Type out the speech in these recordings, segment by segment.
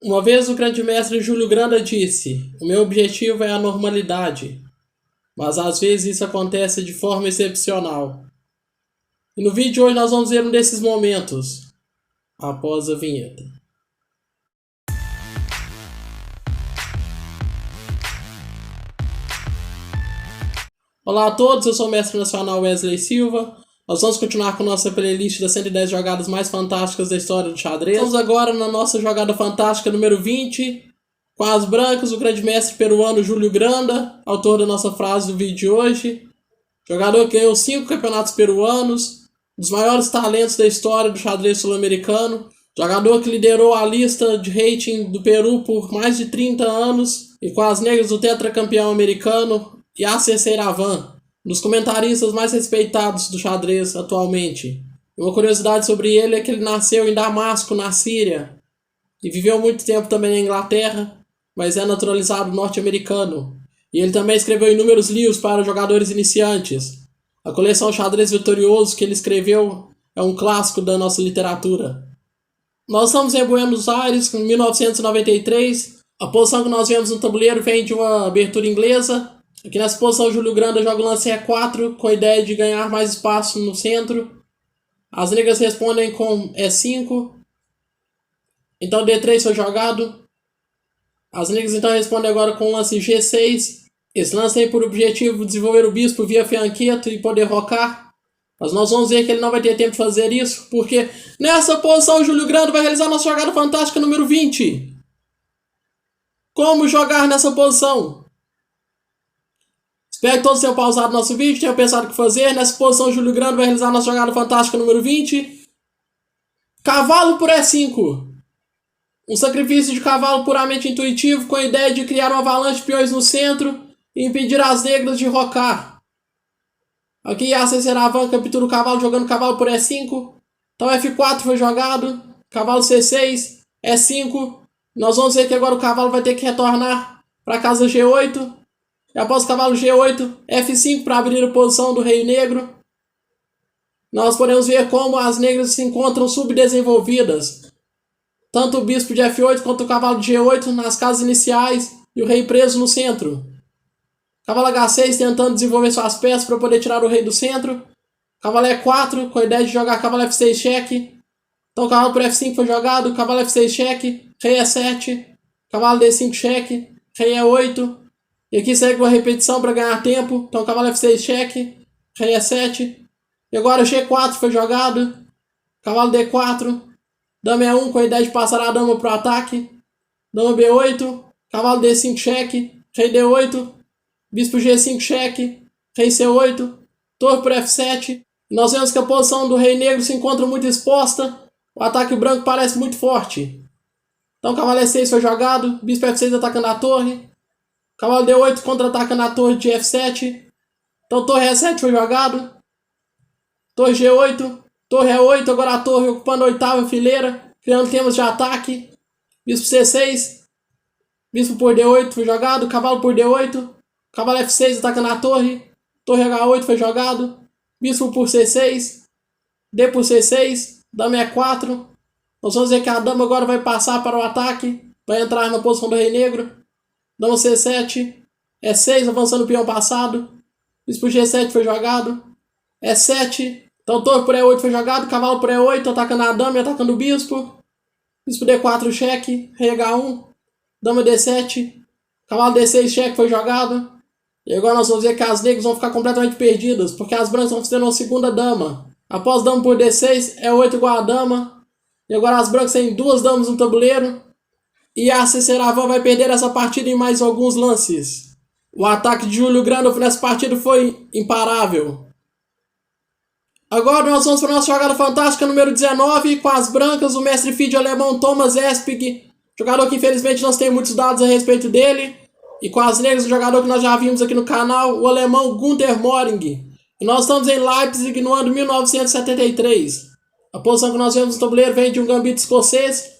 Uma vez o grande mestre Júlio Granda disse: "O meu objetivo é a normalidade, mas às vezes isso acontece de forma excepcional." E no vídeo de hoje nós vamos ver um desses momentos, após a vinheta. Olá a todos, eu sou o mestre nacional Wesley Silva. Nós vamos continuar com nossa playlist das 110 jogadas mais fantásticas da história do xadrez. Estamos agora na nossa jogada fantástica número 20, com as brancas, o grande mestre peruano Júlio Granda, autor da nossa frase do vídeo de hoje. Jogador que ganhou 5 campeonatos peruanos, um dos maiores talentos da história do xadrez sul-americano. Jogador que liderou a lista de rating do Peru por mais de 30 anos, e com as negras do tetracampeão americano Yasser Seiravan, um dos comentaristas mais respeitados do xadrez atualmente. Uma curiosidade sobre ele é que ele nasceu em Damasco, na Síria, e viveu muito tempo também na Inglaterra, mas é naturalizado norte-americano. E ele também escreveu inúmeros livros para jogadores iniciantes. A coleção Xadrez Vitorioso que ele escreveu é um clássico da nossa literatura. Nós estamos em Buenos Aires, em 1993. A posição que nós vemos no tabuleiro vem de uma abertura inglesa. Aqui nessa posição, Júlio Granda joga o lance E4 com a ideia de ganhar mais espaço no centro. As negras respondem com E5. Então D3 foi jogado. As negras então respondem agora com o lance G6. Esse lance tem por objetivo desenvolver o bispo via fianqueto e poder rocar. Mas nós vamos ver que ele não vai ter tempo de fazer isso, porque nessa posição o Júlio Granda vai realizar nossa jogada fantástica número 20. Como jogar nessa posição? Espero que todos tenham pausado nosso vídeo, tenham pensado o que fazer. Nessa posição o Júlio Granda vai realizar nossa jogada fantástica número 20. Cavalo por E5. Um sacrifício de cavalo puramente intuitivo, com a ideia de criar uma avalanche de peões no centro e impedir as negras de rocar. Aqui Yasser Seiravan captura o cavalo jogando cavalo por E5. Então F4 foi jogado. Cavalo C6. E5. Nós vamos ver que agora o cavalo vai ter que retornar para a casa G8. E após o cavalo G8, F5 para abrir a posição do rei negro. Nós podemos ver como as negras se encontram subdesenvolvidas. Tanto o bispo de F8 quanto o cavalo de G8 nas casas iniciais e o rei preso no centro. Cavalo H6 tentando desenvolver suas peças para poder tirar o rei do centro. Cavalo E4 com a ideia de jogar cavalo F6 cheque. Então o cavalo por F5 foi jogado, cavalo F6 cheque, rei E7, cavalo D5 cheque, rei E8. E aqui segue uma repetição para ganhar tempo. Então cavalo F6 cheque, rei E7. E agora G4 foi jogado, cavalo D4, dama E1 com a ideia de passar a dama para o ataque. Dama B8, cavalo D5 cheque, rei D8, bispo G5 cheque, rei C8, torre por F7. E nós vemos que a posição do rei negro se encontra muito exposta. O ataque branco parece muito forte. Então cavalo E6 foi jogado, bispo F6 atacando a torre. Cavalo D8 contra-atacando a torre de F7. Então torre E7 foi jogado. Torre G8, torre E8, agora a torre ocupando a oitava fileira, criando temas de ataque. Bispo C6, bispo por D8 foi jogado, cavalo por D8, cavalo F6 atacando a torre, torre H8 foi jogado, bispo por C6, D por C6, dama E4. Nós vamos ver que a dama agora vai passar para o ataque, vai entrar na posição do rei negro. Dama C7, E6 avançando o peão passado, bispo G7 foi jogado, E7, então torre por E8 foi jogado, cavalo por E8 atacando a dama e atacando o bispo. Bispo D4 cheque, rei H1, dama D7, cavalo D6 cheque foi jogado. E agora nós vamos ver que as negras vão ficar completamente perdidas, porque as brancas vão ter uma segunda dama. Após dama por D6, E8 igual a dama. E agora as brancas têm duas damas no tabuleiro. E Yasser Seiravan vai perder essa partida em mais alguns lances. O ataque de Júlio Granda nessa partida foi imparável. Agora nós vamos para a nossa jogada fantástica número 19, com as brancas, o mestre FIDE alemão Thomas Espig, jogador que infelizmente nós temos muitos dados a respeito dele, e com as negras, o jogador que nós já vimos aqui no canal, o alemão Gunther Moring. E nós estamos em Leipzig no ano 1973. A posição que nós vemos no tabuleiro vem de um gambito escocês.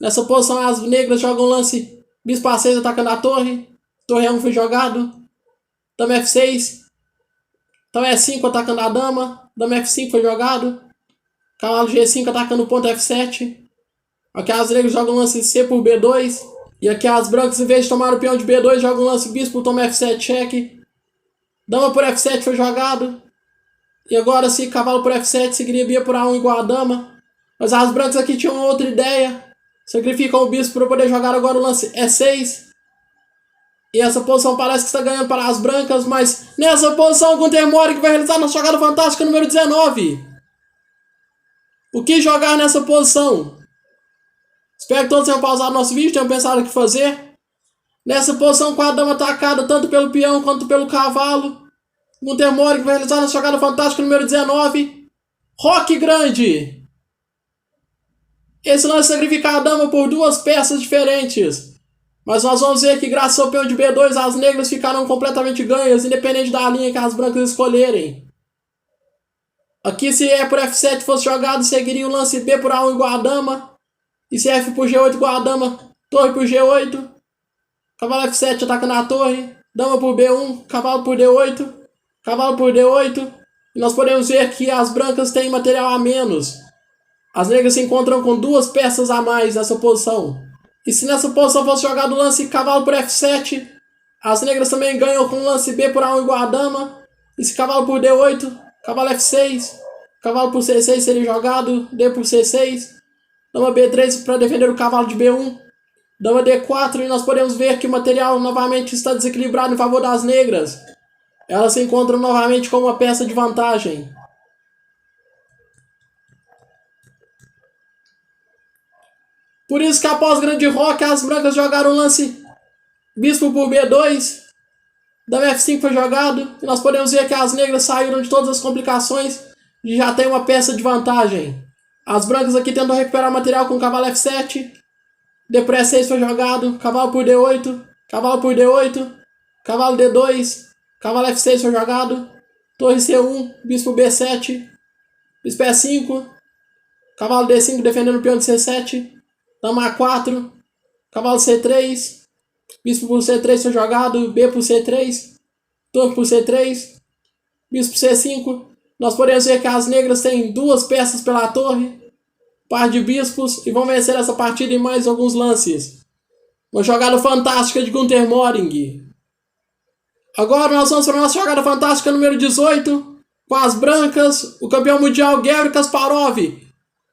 Nessa posição as negras jogam o lance bispo A6 atacando a torre, torre E1 foi jogado, dama F6, então E5 atacando a dama, dama F5 foi jogado, cavalo G5 atacando o ponto F7, Aqui as negras jogam o lance C por B2. E aqui as brancas, em vez de tomar o peão de B2, jogam o lance bispo, toma F7 cheque. Dama por F7 foi jogado. E agora se cavalo por F7 seguiria B por A1 igual a dama. Mas as brancas aqui tinham outra ideia. Sacrificam o bispo para poder jogar agora o lance E6. E essa posição parece que está ganhando para as brancas, mas nessa posição o Gunther Moring vai realizar na jogada fantástica número 19. O que jogar nessa posição? Espero que todos tenham pausado nosso vídeo, tenham pensado o que fazer. Nessa posição com a dama atacada tanto pelo peão quanto pelo cavalo, Gunther Moring vai realizar na jogada fantástica número 19. Roque grande. Esse lance sacrifica a dama por duas peças diferentes. Mas nós vamos ver que graças ao peão de B2 as negras ficarão completamente ganhas, independente da linha que as brancas escolherem. Aqui se E por F7 fosse jogado, seguiria o lance B por A1 igual a dama. E se F por G8 igual a dama, torre por G8. Cavalo F7 atacando a torre. Dama por B1, cavalo por D8. Cavalo por D8. E nós podemos ver que as brancas têm material a menos. As negras se encontram com duas peças a mais nessa posição. E se nessa posição fosse jogado o lance cavalo por F7, as negras também ganham com o lance B por A1 igual a dama. E se cavalo por D8, cavalo F6, cavalo por C6 seria jogado, D por C6. Dama B3 para defender o cavalo de B1. Dama D4 e nós podemos ver que o material novamente está desequilibrado em favor das negras. Elas se encontram novamente com uma peça de vantagem. Por isso que após o grande roque, as brancas jogaram o lance bispo por B2. Dama F5 foi jogado. E nós podemos ver que as negras saíram de todas as complicações e já tem uma peça de vantagem. As brancas aqui tentam recuperar o material com o cavalo F7. D por E6 foi jogado. Cavalo por D8. Cavalo por D8. Cavalo D2. Cavalo F6 foi jogado. Torre C1. Bispo B7. Bispo E5. Cavalo D5 defendendo o peão de C7. Dama A4. Cavalo C3. Bispo por C3 foi jogado. B por C3. Torre por C3. Bispo C5. Nós podemos ver que as negras têm duas peças pela torre, par de bispos, e vão vencer essa partida em mais alguns lances. Uma jogada fantástica de Gunther Moring. Agora nós vamos para a nossa jogada fantástica número 18, com as brancas, o campeão mundial Garry Kasparov,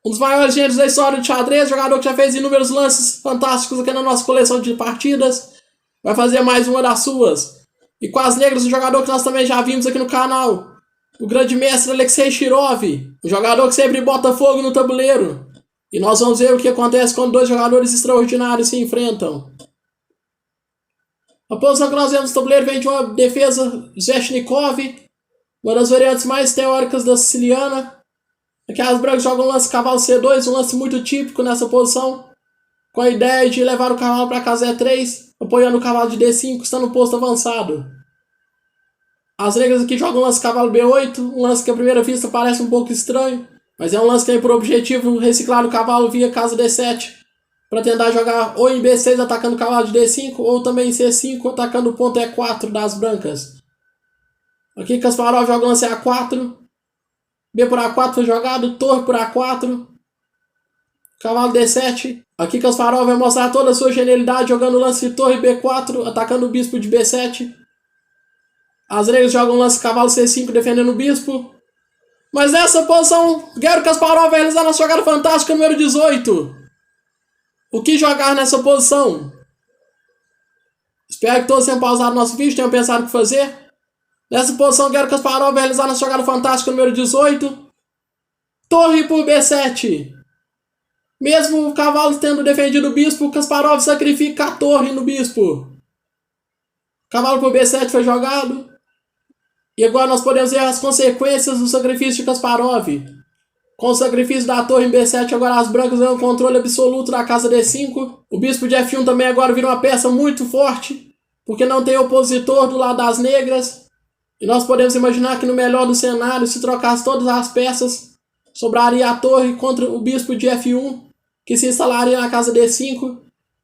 um dos maiores gênios da história de xadrez, jogador que já fez inúmeros lances fantásticos aqui na nossa coleção de partidas, vai fazer mais uma das suas. E com as negras, um jogador que nós também já vimos aqui no canal, o grande mestre Alexei Shirov, um jogador que sempre bota fogo no tabuleiro. E nós vamos ver o que acontece quando dois jogadores extraordinários se enfrentam. A posição que nós vemos no tabuleiro vem de uma defesa Zveshnikov, uma das variantes mais teóricas da siciliana. Aqui as brancas jogam o lance cavalo C2, um lance muito típico nessa posição, com a ideia de levar o cavalo para casa E3, apoiando o cavalo de D5, estando no posto avançado. As negras aqui jogam o lance cavalo B8, um lance que à primeira vista parece um pouco estranho, mas é um lance que tem por objetivo reciclar o cavalo via casa D7, para tentar jogar ou em B6 atacando o cavalo de D5, ou também em C5 atacando o ponto E4 das brancas. Aqui Kasparov joga o lance A4, B por A4 foi jogado, torre por A4, cavalo D7. Aqui Kasparov vai mostrar toda a sua genialidade jogando o lance torre B4, atacando o bispo de B7. As negras jogam o lance cavalo C5 defendendo o bispo. Mas nessa posição, Garry Kasparov vai realizar nossa jogada fantástica número 18. O que jogar nessa posição? Espero que todos tenham pausado nosso vídeo, tenham pensado o que fazer. Nessa posição, Garry Kasparov vai realizar nossa jogada fantástica número 18. Torre por B7. Mesmo o cavalo tendo defendido o bispo, Kasparov sacrifica a torre no bispo. Cavalo por B7 foi jogado. E agora nós podemos ver as consequências do sacrifício de Kasparov. Com o sacrifício da torre em B7, agora as brancas ganham o controle absoluto da casa D5. O bispo de F1 também agora vira uma peça muito forte, porque não tem opositor do lado das negras. E nós podemos imaginar que no melhor do cenário, se trocasse todas as peças, sobraria a torre contra o bispo de F1, que se instalaria na casa D5.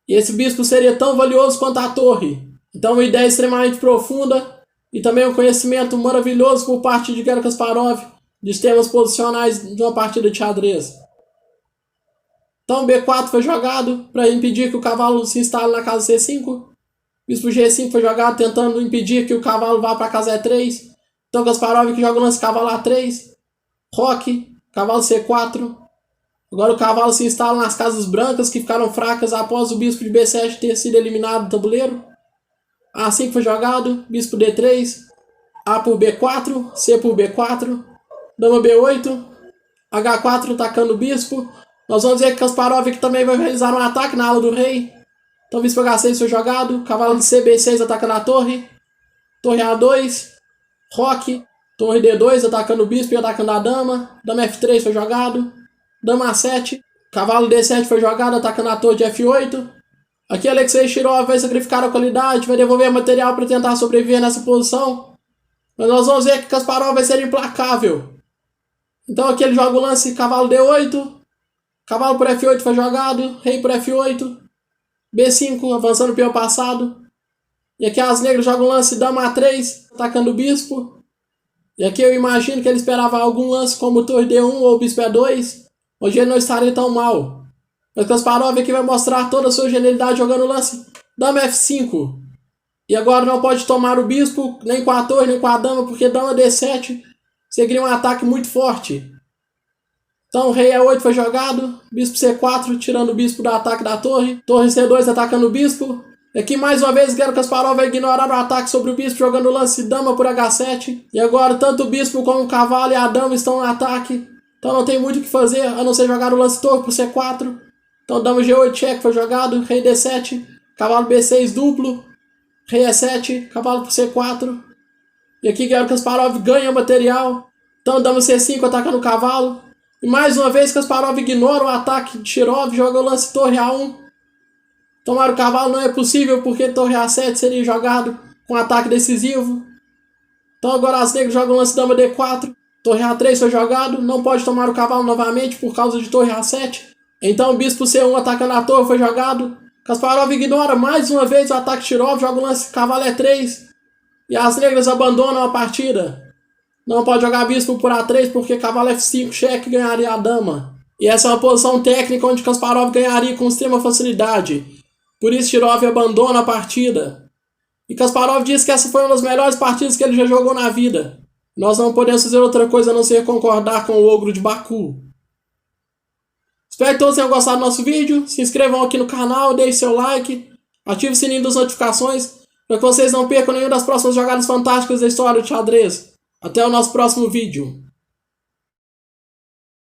E esse bispo seria tão valioso quanto a torre. Então uma ideia extremamente profunda e também um conhecimento maravilhoso por parte de Garry Kasparov dos temas posicionais de uma partida de xadrez. Então B4 foi jogado para impedir que o cavalo se instale na casa C5. Bispo G5 foi jogado tentando impedir que o cavalo vá para a casa E3. Então Kasparov que joga o lance cavalo A3. Roque, cavalo C4. Agora o cavalo se instala nas casas brancas que ficaram fracas após o bispo de B7 ter sido eliminado do tabuleiro. A5 foi jogado, bispo D3, A por B4, C por B4, dama B8, H4 atacando o bispo. Nós vamos ver que Kasparov aqui também vai realizar um ataque na ala do rei. Então bispo H6 foi jogado, cavalo de C, B6 atacando a torre, torre A2, roque, torre D2 atacando o bispo e atacando a dama, dama F3 foi jogado, dama A7, cavalo D7 foi jogado atacando a torre de F8. Aqui Alexei Shirov vai sacrificar a qualidade, vai devolver material para tentar sobreviver nessa posição. Mas nós vamos ver que Kasparov vai ser implacável. Então aqui ele joga o lance cavalo D8, cavalo por F8 foi jogado, rei por F8, B5 avançando o peão passado. E aqui as negras jogam o lance dama A3, atacando o bispo. E aqui eu imagino que ele esperava algum lance como torre D1 ou bispo E2, onde ele não estaria tão mal. Mas Kasparov aqui vai mostrar toda a sua genialidade jogando o lance dama F5. E agora não pode tomar o bispo, nem com a torre, nem com a dama, porque dama D7 seria um ataque muito forte. Então rei E8 foi jogado, bispo C4 tirando o bispo do ataque da torre, torre C2 atacando o bispo. E aqui mais uma vez Garry Kasparov vai ignorar o ataque sobre o bispo jogando o lance dama por H7. E agora tanto o bispo como o cavalo e a dama estão no ataque. Então não tem muito o que fazer, a não ser jogar o lance torre por C4. Então dama G8 cheque foi jogado, rei D7, cavalo B6 duplo, rei E7, cavalo por C4. E aqui Garry Kasparov ganha material. Então dama C5 atacando o cavalo. E mais uma vez Kasparov ignora o ataque de Shirov, joga o lance torre A1. Tomar o cavalo não é possível porque torre A7 seria jogado com ataque decisivo. Então agora as negras jogam o lance dama D4. Torre A3 foi jogado, não pode tomar o cavalo novamente por causa de torre A7. Então bispo C1 atacando a torre foi jogado. Kasparov ignora mais uma vez o ataque de Shirov, joga o lance cavalo E3. E as negras abandonam a partida. Não pode jogar bispo por A3 porque cavalo F5 cheque ganharia a dama. E essa é uma posição técnica onde Kasparov ganharia com extrema facilidade. Por isso Shirov abandona a partida. E Kasparov diz que essa foi uma das melhores partidas que ele já jogou na vida. Nós não podemos fazer outra coisa a não ser concordar com o ogro de Baku. Espero que todos tenham gostado do nosso vídeo. Se inscrevam aqui no canal, deixem seu like, ative o sininho das notificações para que vocês não percam nenhuma das próximas jogadas fantásticas da história do xadrez. Até o nosso próximo vídeo.